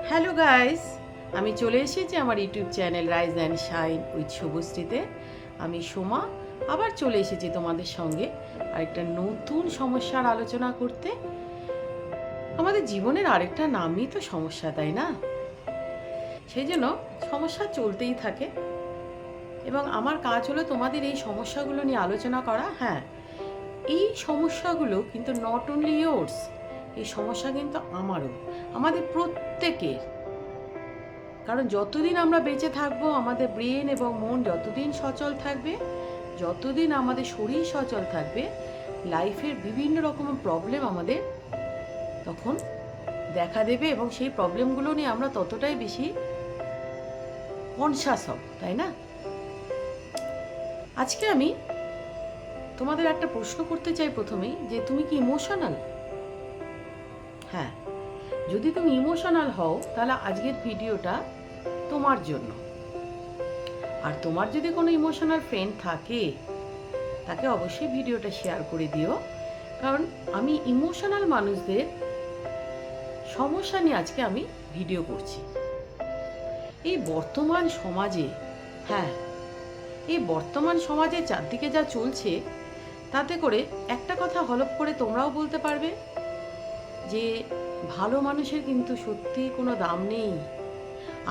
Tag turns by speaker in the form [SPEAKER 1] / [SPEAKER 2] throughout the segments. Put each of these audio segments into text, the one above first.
[SPEAKER 1] Hello guys, আমি চলে এসেছি আমার YouTube channel rise and shine with শুভশ্রীতে। আমি সোমা আবার চলে এসেছি তোমাদের সঙ্গে আরেকটা নতুন সমস্যার আলোচনা করতে। আমাদের জীবনের আরেকটা নামই তো সমস্যা, তাই না? সেই জন্য সমস্যা চলতেই থাকে এবং আমার কাজ হলো তোমাদের এই সমস্যাগুলো নিয়ে আলোচনা করা। হ্যাঁ, এই সমস্যাগুলো কিন্তু নট অনলি ইয়োর্স, এই সমস্যা কিন্তু আমারও, আমাদের প্রত্যেকের। কারণ যতদিন আমরা বেঁচে থাকবো, আমাদের ব্রেন এবং মন যতদিন সচল থাকবে, যতদিন আমাদের শরীর সচল থাকবে, লাইফের বিভিন্ন রকমের প্রবলেম আমাদের তখন দেখা দেবে এবং সেই প্রবলেমগুলো নিয়ে আমরা ততটাই বেশি কনসাস হব, তাই না? আজকে আমি তোমাদের একটা প্রশ্ন করতে চাই প্রথমেই, যে তুমি কি ইমোশনাল? হ্যাঁ, যদি তুমি ইমোশনাল হও তাহলে আজকের ভিডিওটা তোমার জন্য। আর তোমার যদি কোনো ইমোশনাল ফ্রেন্ড থাকে তাকে অবশ্যই ভিডিওটা শেয়ার করে দিও, কারণ আমি ইমোশনাল মানুষদের সমস্যা নিয়ে আজকে আমি ভিডিও করছি। এই বর্তমান সমাজে, হ্যাঁ, এই বর্তমান সমাজে চারদিকে যা চলছে তাতে করে একটা কথা হলপ করে তোমরাও বলতে পারবে যে ভালো মানুষের কিন্তু সত্যি কোনো দাম নেই।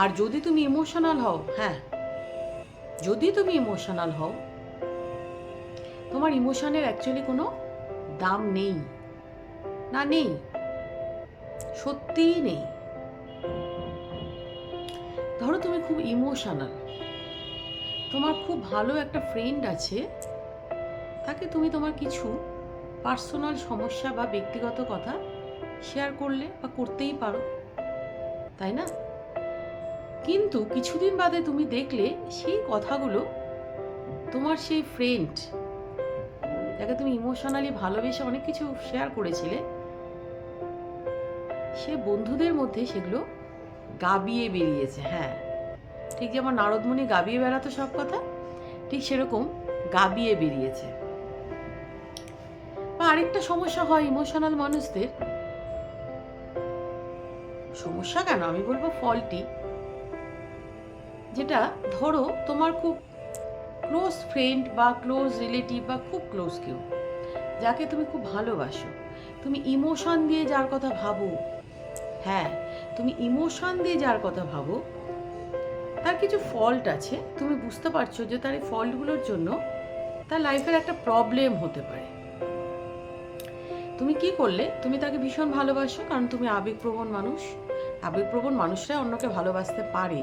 [SPEAKER 1] আর যদি তুমি ইমোশনাল হও, হ্যাঁ, যদি তুমি ইমোশনাল হও, তোমার ইমোশনের অ্যাকচুয়ালি কোনো দাম নেই, না নেই, সত্যিই নেই। ধরো তুমি খুব ইমোশনাল, তোমার খুব ভালো একটা ফ্রেন্ড আছে, তাকে তুমি তোমার কিছু পার্সোনাল সমস্যা বা ব্যক্তিগত কথা শেয়ার করলে বা করতেই পারো, তাই না? কিন্তু কিছুদিন বাদে তুমি দেখলে সেই কথাগুলো তোমার সেই ফ্রেন্ড, যাকে তুমি ইমোশনালি ভালোবেসে অনেক কিছু শেয়ার করেছিলে, সে বন্ধুদের মধ্যে সেগুলো গাবিয়ে বেরিয়েছে। হ্যাঁ, ঠিক যেমন নারদমুনি গাবিয়ে বেড়াতো সব কথা, ঠিক সেরকম গাবিয়ে বেরিয়েছে। বা আরেকটা সমস্যা হয় ইমোশনাল মানুষদের, সমস্যা কেন আমি বলবো ফল্টি, যেটা ধরো তোমার খুব ক্লোজ ফ্রেন্ড বা ক্লোজ রিলেটিভ বা খুব ক্লোজ কেউ, যাকে তুমি খুব ভালোবাসো, তুমি ইমোশন দিয়ে যার কথা ভাবো, হ্যাঁ, তুমি ইমোশন দিয়ে যার কথা ভাবো, তার কিছু ফল্ট আছে, তুমি বুঝতে পারছো যে তার এই ফল্টগুলোর জন্য তার লাইফের একটা প্রবলেম হতে পারে। তুমি কি করলে? তুমি তাকে ভীষণ ভালোবাসো, কারণ তুমি আবেগপ্রবণ মানুষ। আবেগপ্রবণ মানুষরাই অন্যকে ভালোবাসতে পারে।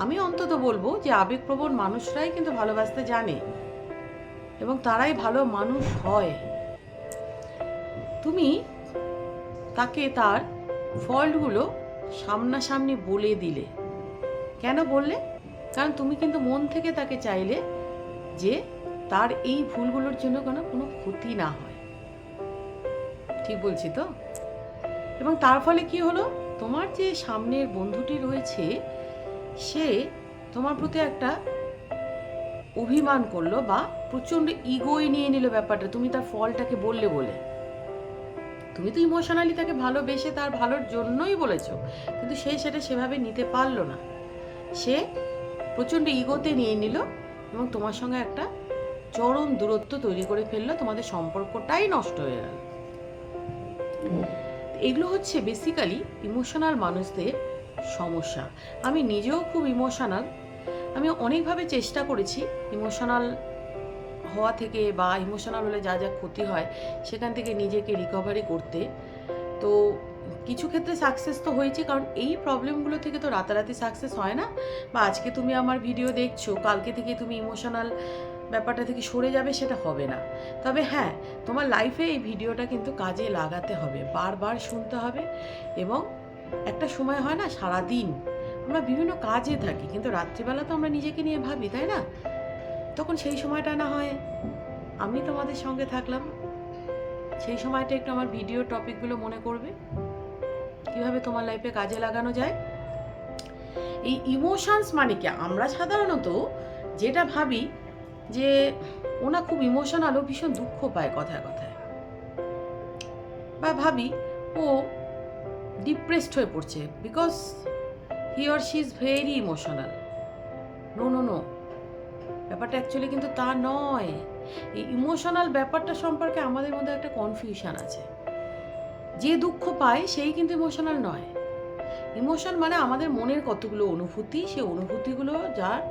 [SPEAKER 1] আমি অন্তত বলবো যে আবেগপ্রবণ মানুষরাই কিন্তু ভালোবাসতে জানে এবং তারাই ভালো মানুষ হয়। তুমি তাকে তার ফল্টগুলো সামনাসামনি বলে দিলে। কেন বললে? কারণ তুমি কিন্তু মন থেকে তাকে চাইলে যে তার এই ভুলগুলোর জন্য কোনো ক্ষতি না হয়। ঠিক বলছি তো? এবং তার ফলে কি হলো, তোমার যে সামনের বন্ধুটি রয়েছে সে তোমার প্রতি একটা অভিমান করলো বা প্রচণ্ড ইগোয় নিয়ে নিল ব্যাপারটা, তুমি তার ফলটাকে বললে বলে। তুমি তো ইমোশনালি তাকে ভালোবেসে তার ভালোর জন্যই বলেছো, কিন্তু সে সেটা সেভাবে নিতে পারলো না। সে প্রচণ্ড ইগোতে নিয়ে নিল এবং তোমার সঙ্গে একটা চরম দূরত্ব তৈরি করে ফেললো, তোমাদের সম্পর্কটাই নষ্ট হয়ে গেল। এগুলো হচ্ছে বেসিক্যালি ইমোশনাল মানুষদের সমস্যা। আমি নিজেও খুব ইমোশনাল, আমি অনেকভাবে চেষ্টা করেছি ইমোশনাল হওয়া থেকে বা ইমোশনাল হলে যা যা ক্ষতি হয় সেখান থেকে নিজেকে রিকভারি করতে। তো কিছু ক্ষেত্রে সাকসেস তো হয়েছে, কারণ এই প্রবলেমগুলো থেকে তো রাতারাতি সাকসেস হয় না, বা আজকে তুমি আমার ভিডিও দেখছো কালকে থেকে তুমি ইমোশনাল ব্যাপারটা থেকে সরে যাবে, সেটা হবে না। তবে হ্যাঁ, তোমার লাইফে এই ভিডিওটা কিন্তু কাজে লাগাতে হবে, বারবার শুনতে হবে। এবং একটা সময় হয় না, সারাদিন আমরা বিভিন্ন কাজে থাকি, কিন্তু রাত্রিবেলা তো আমরা নিজেকে নিয়ে ভাবি, তাই না? তখন সেই সময়টা না হয় আমি তোমাদের সঙ্গে থাকলাম, সেই সময়টা একটু আমার ভিডিও টপিকগুলো মনে করবে, কিভাবে তোমার লাইফে কাজে লাগানো যায়। এই ইমোশনস মানে কি, আমরা সাধারণত যেটা ভাবি যে ওনা খুব ইমোশনাল, ও ভীষণ দুঃখ পায় কথায় কথায়, বা ভাবি ও ডিপ্রেসড হয়ে পড়ছে, because he or she is very emotional. No no no, ব্যাপারটা অ্যাকচুয়ালি কিন্তু তা নয়। এই ইমোশনাল ব্যাপারটা সম্পর্কে আমাদের মধ্যে একটা কনফিউশন আছে। যে দুঃখ পায় সেই কিন্তু ইমোশনাল নয়। ইমোশন মানে আমাদের মনের কতগুলো অনুভূতি, সেই অনুভূতিগুলো যার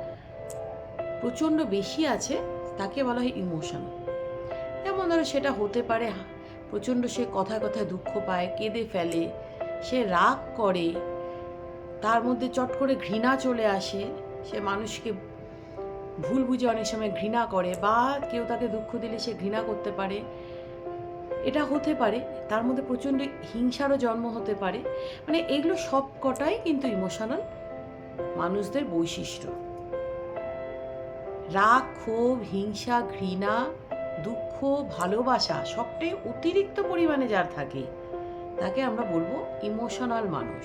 [SPEAKER 1] প্রচণ্ড বেশি আছে তাকে বলা হয় ইমোশন। যেমন ধরো সেটা হতে পারে প্রচণ্ড সে কথায় কথায় দুঃখ পায়, কেঁদে ফেলে, সে রাগ করে, তার মধ্যে চট করে ঘৃণা চলে আসে, সে মানুষকে ভুল বুঝে অনেক সময় ঘৃণা করে, বা কেউ তাকে দুঃখ দিলে সে ঘৃণা করতে পারে, এটা হতে পারে। তার মধ্যে প্রচণ্ড হিংসারও জন্ম হতে পারে। মানে এগুলো সব কটাই কিন্তু ইমোশনাল মানুষদের বৈশিষ্ট্য। রাগ, ক্ষোভ, হিংসা, ঘৃণা, দুঃখ, ভালোবাসা সবটাই অতিরিক্ত পরিমাণে যার থাকে তাকে আমরা বলবো ইমোশনাল মানুষ।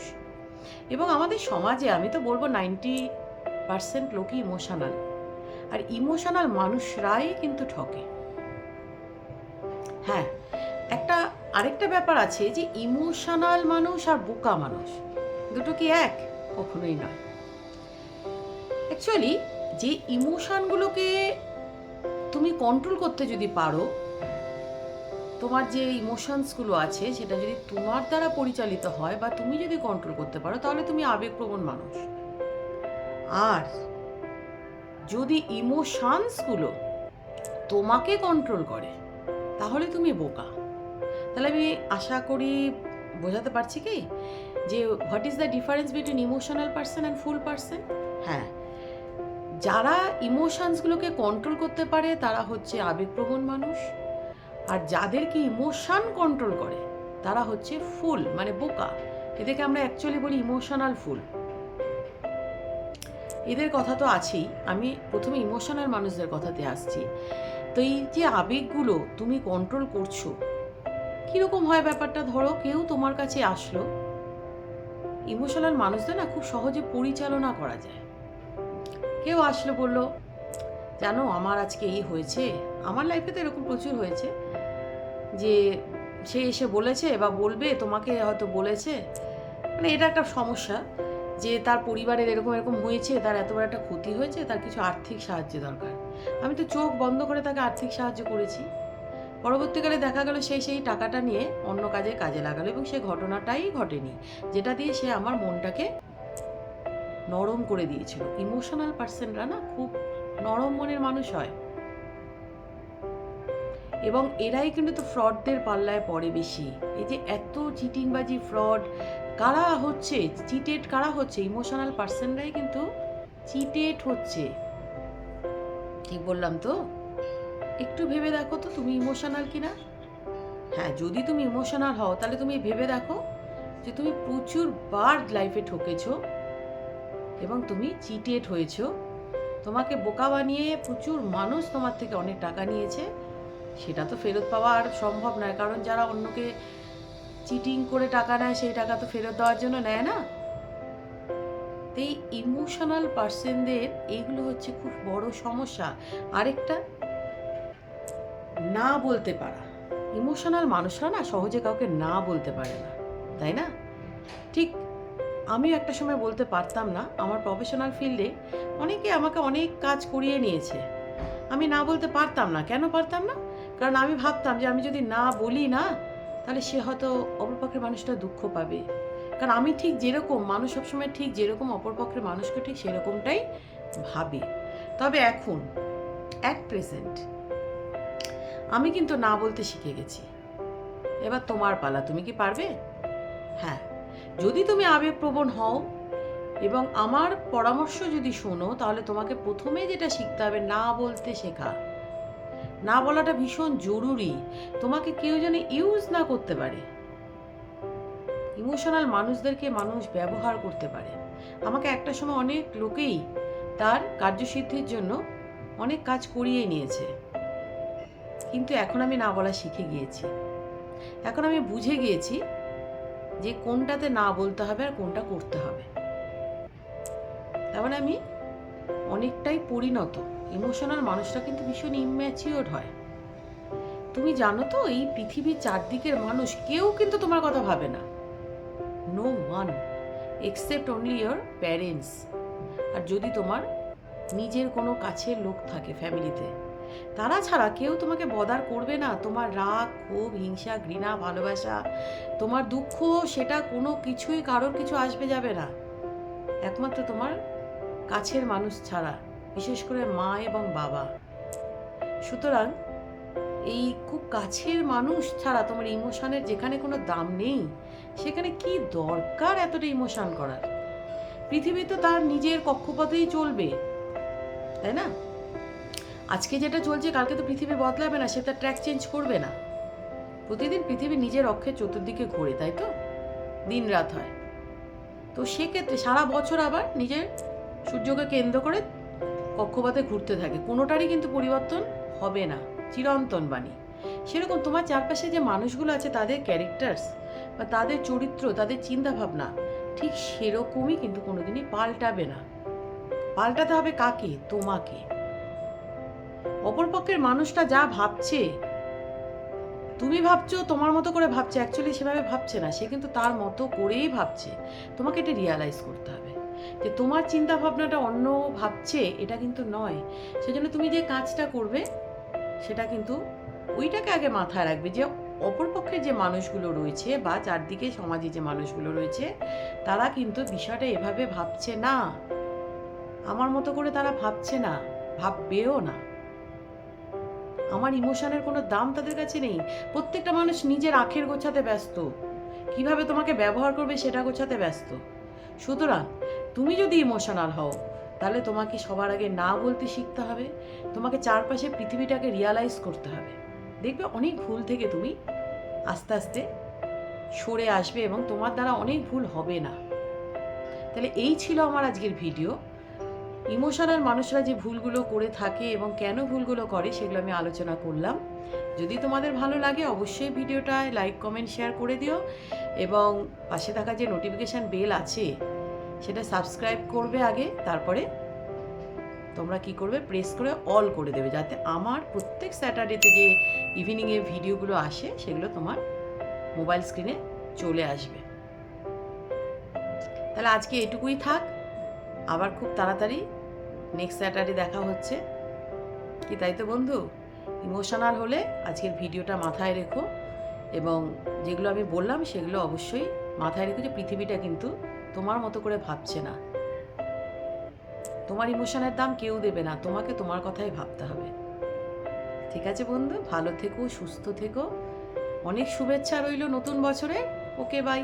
[SPEAKER 1] এবং আমাদের সমাজে আমি তো বলবো 90% লোকই ইমোশনাল। আর ইমোশনাল মানুষরাই কিন্তু ঠকে। হ্যাঁ, আরেকটা ব্যাপার আছে যে ইমোশনাল মানুষ আর বোকা মানুষ দুটো কি এক? কখনোই নয়। অ্যাকচুয়ালি যে ইমোশনগুলোকে তুমি কন্ট্রোল করতে যদি পারো, তোমার যে ইমোশনসগুলো আছে সেটা যদি তোমার দ্বারা পরিচালিত হয় বা তুমি যদি কন্ট্রোল করতে পারো, তাহলে তুমি আবেগপ্রবণ মানুষ। আর যদি ইমোশনসগুলো তোমাকে কন্ট্রোল করে তাহলে তুমি বোকা। তাহলে আমি আশা করি বোঝাতে পারছি কি যে what is the difference between emotional person and full person. হ্যাঁ, যারা ইমোশনসগুলোকে কন্ট্রোল করতে পারে তারা হচ্ছে আবেগপ্রবণ মানুষ, আর যাদেরকে ইমোশন কন্ট্রোল করে তারা হচ্ছে ফুল, মানে বোকা। এদেরকে আমরা অ্যাকচুয়ালি বলি ইমোশনাল ফুল। এদের কথা তো আছেই। আমি প্রথমে ইমোশনাল মানুষদের কথাতে আসছি। তো এই যে আবেগগুলো তুমি কন্ট্রোল করছো, কীরকম হয় ব্যাপারটা? ধরো কেউ তোমার কাছে আসলো, ইমোশনাল মানুষদের না খুব সহজে পরিচালনা করা যায়। কেউ আসলো, বললো জানো আমার আজকে এই হয়েছে। আমার লাইফে তো এরকম প্রচুর হয়েছে যে সে এসে বলেছে বা বলবে, তোমাকে হয়তো বলেছে, মানে এটা একটা সমস্যা যে তার পরিবারের এরকম এরকম হয়েছে, তার এত বড় একটা ক্ষতি হয়েছে, তার কিছু আর্থিক সাহায্য দরকার। আমি তো চোখ বন্ধ করে তাকে আর্থিক সাহায্য করেছি। পরবর্তীকালে দেখা গেল সেই টাকাটা নিয়ে অন্য কাজে লাগালো এবং সে ঘটনাটাই ঘটেনি যেটা দিয়ে সে আমার মনটাকে নরম করে দিয়েছিল। ইমোশনাল পার্সনরা না খুব নরম মনের মানুষ হয়, এবং এরাই কিন্তু তো ফ্রডদের পাল্লায় পড়ে বেশি। এই যে এত চিটিংবাজি, ফ্রড কারা হচ্ছে, চিটেড কারা হচ্ছে? ইমোশনাল পার্সনরাই কিন্তু চিটেড হচ্ছে। ঠিক বললাম তো? একটু ভেবে দেখো তো তুমি ইমোশনাল কিনা। হ্যাঁ, যদি তুমি ইমোশনাল হও তাহলে তুমি ভেবে দেখো যে তুমি প্রচুর বার লাইফে ঠকেছো এবং তুমি চিটেড হয়েছো। তোমাকে বোকা বানিয়ে প্রচুর মানুষ তোমার থেকে অনেক টাকা নিয়েছে, সেটা তো ফেরত পাওয়া আর সম্ভব নয়, কারণ যারা অন্যকে চিটিং করে টাকা নেয় সেই টাকা তো ফেরত দেওয়ার জন্য নেয় না। এই ইমোশনাল পার্সনদের এইগুলো হচ্ছে খুব বড় সমস্যা। আরেকটা, না বলতে পারা। ইমোশনাল মানুষরা না সহজে কাউকে না বলতে পারে না, তাই না? ঠিক আমিও একটা সময় বলতে পারতাম না। আমার প্রফেশনাল ফিল্ডে অনেকে আমাকে অনেক কাজ করিয়ে নিয়েছে, আমি না বলতে পারতাম না। কেন পারতাম না? কারণ আমি ভাবতাম যে আমি যদি না বলি না তাহলে সে হয়তো অপরপক্ষের মানুষটা দুঃখ পাবে। কারণ আমি ঠিক যেরকম, মানুষ সবসময় ঠিক যেরকম অপরপক্ষের মানুষকে ঠিক সেরকমটাই ভাবে। তবে এখন অ্যাট প্রেজেন্ট আমি কিন্তু না বলতে শিখে গেছি। এবার তোমার পালা, তুমি কি পারবে? হ্যাঁ, যদি তুমি আবেগপ্রবণ হও এবং আমার পরামর্শ যদি শোনো, তাহলে তোমাকে প্রথমে যেটা শিখতে হবে, না বলতে শেখা। না বলাটা ভীষণ জরুরি, তোমাকে কেউ যেন ইউজ না করতে পারে। ইমোশনাল মানুষদেরকে মানুষ ব্যবহার করতে পারে। আমাকে একটা সময় অনেক লোকেই তার কার্যসিদ্ধির জন্য অনেক কাজ করিয়ে নিয়েছে, কিন্তু এখন আমি না বলা শিখে গিয়েছি। এখন আমি বুঝে গিয়েছি যে কোনটাতে না বলতে হবে আর কোনটা করতে হবে। তার মানে আমি অনেকটাই পরিণত। ইমোশনাল মানুষটা কিন্তু ভীষণ ইম্যাচিওর হয়। তুমি জানো তো, এই পৃথিবীর চারদিকের মানুষ কেউ কিন্তু তোমার কথা ভাবে না। No one. Except only your parents. আর যদি তোমার নিজের কোনো কাছের লোক থাকে ফ্যামিলিতে, তারা ছাড়া কেউ তোমাকে বদার করবে না। তোমার রাগ, ক্ষোভ, হিংসা, ঘৃণা, ভালোবাসা, তোমার দুঃখ, সেটা কোনো কিছুই কারোর কিছু আসবে যাবে না, একমাত্র তোমার কাছের মানুষ ছাড়া, বিশেষ করে মা এবং বাবা। সুতরাং এই খুব কাছের মানুষ ছাড়া তোমার ইমোশনের যেখানে কোনো দাম নেই, সেখানে কি দরকার এতটা ইমোশন করার? পৃথিবী তো তার নিজের কক্ষপথেই চলবে, তাই না? আজকে যেটা চলছে কালকে তো পৃথিবী বদলাবে না, সেটা ট্র্যাক চেঞ্জ করবে না। প্রতিদিন পৃথিবী নিজের অক্ষের চতুর্দিকে ঘোরে, তাই তো? দিন রাত হয়। তো সেক্ষেত্রে সারা বছর আবার নিজের সূর্যকে কেন্দ্র করে কক্ষপথে ঘুরতে থাকে, কোনোটারই কিন্তু পরিবর্তন হবে না, চিরন্তন বাণী। সেরকম তোমার চারপাশে যে মানুষগুলো আছে, তাদের ক্যারেক্টার্স বা তাদের চরিত্র, তাদের চিন্তাভাবনা ঠিক সেরকমই কিন্তু কোনোদিনই পাল্টাবে না। পাল্টাতে হবে কাকে? তোমাকে। অপরপক্ষের মানুষটা যা ভাবছে, তুমি ভাবছো তোমার মতো করে ভাবছে, অ্যাকচুয়ালি সেভাবে ভাবছে না, সে কিন্তু তার মতো করেই ভাবছে। তোমাকে এটা রিয়ালাইজ করতে হবে যে তোমার চিন্তা ভাবনাটা অন্য ভাবছে, এটা কিন্তু নয়। সেজন্য তুমি যে কাজটা করবে সেটা কিন্তু ওইটাকে আগে মাথায় রাখবে যে অপরপক্ষে যে মানুষগুলো রয়েছে বা চারদিকে সমাজে যে মানুষগুলো রয়েছে, তারা কিন্তু বিষয়টা এভাবে ভাবছে না, আমার মতো করে তারা ভাবছে না, ভাববেও না। আমার ইমোশনের কোনো দাম তাদের কাছে নেই। প্রত্যেকটা মানুষ নিজের আখের গোছাতে ব্যস্ত, কিভাবে তোমাকে ব্যবহার করবে সেটা গোছাতে ব্যস্ত। সুতরাং তুমি যদি ইমোশনাল হও, তাহলে তোমাকে সবার আগে না বলতে শিখতে হবে, তোমাকে চারপাশে পৃথিবীটাকে রিয়ালাইজ করতে হবে। দেখবে অনেক ভুল থেকে তুমি আস্তে আস্তে সরে আসবে এবং তোমার দ্বারা অনেক ভুল হবে না। তাহলে এই ছিল আমার আজকের ভিডিও। ইমোশনাল মানুষরা যে ভুলগুলো করে থাকে এবং কেন ভুলগুলো করে সেগুলো আমি আলোচনা করলাম। যদি তোমাদের ভালো লাগে অবশ্যই ভিডিওটায় লাইক, কমেন্ট, শেয়ার করে দিও এবং পাশে থাকা যে নোটিফিকেশান বেল আছে সেটা সাবস্ক্রাইব করবে আগে, তারপরে তোমরা কি করবে, প্রেস করে অল করে দেবে, যাতে আমার প্রত্যেক স্যাটারডেতে যে ইভিনিংয়ে ভিডিওগুলো আসে সেগুলো তোমার মোবাইল স্ক্রিনে চলে আসবে। তাহলে আজকে এটুকুই থাক, আবার খুব তাড়াতাড়ি নেক্সট স্যাটারডে দেখা হচ্ছে কি, তাই তো বন্ধু? ইমোশনাল হলে আজকের ভিডিওটা মাথায় রেখো এবং যেগুলো আমি বললাম সেগুলো অবশ্যই মাথায় রেখো যে পৃথিবীটা কিন্তু তোমার মতো করে ভাবছে না। তোমার ইমোশনের দাম কেউ দেবে না, তোমাকে তোমার কথাই ভাবতে হবে। ঠিক আছে বন্ধু, ভালো থেকো, সুস্থ থেকো, অনেক শুভেচ্ছা রইল নতুন বছরে। ওকে, বাই।